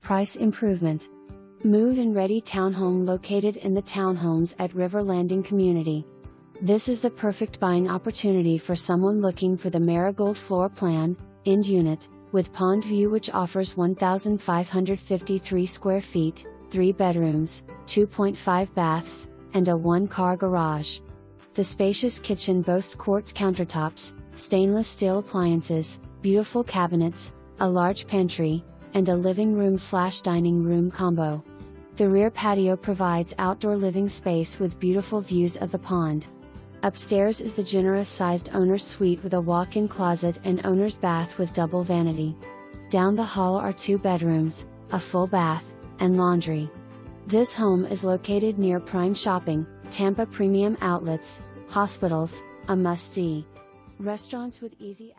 Price improvement. Move-in ready townhome located in the Townhomes at River Landing community. This is the perfect buying opportunity for someone looking for the Marigold Floor plan, end unit, with pond view, which offers 1,553 square feet, 3 bedrooms, 2.5 baths, and a 1-car garage. The spacious kitchen boasts quartz countertops, stainless steel appliances, beautiful cabinets, a large pantry, and a living room/dining room combo. The rear patio provides outdoor living space with beautiful views of the pond. Upstairs is the generous-sized owner's suite with a walk-in closet and owner's bath with double vanity. Down the hall are 2 bedrooms, a full bath, and laundry. This home is located near prime shopping, Tampa Premium Outlets, hospitals, a must-see. Restaurants with easy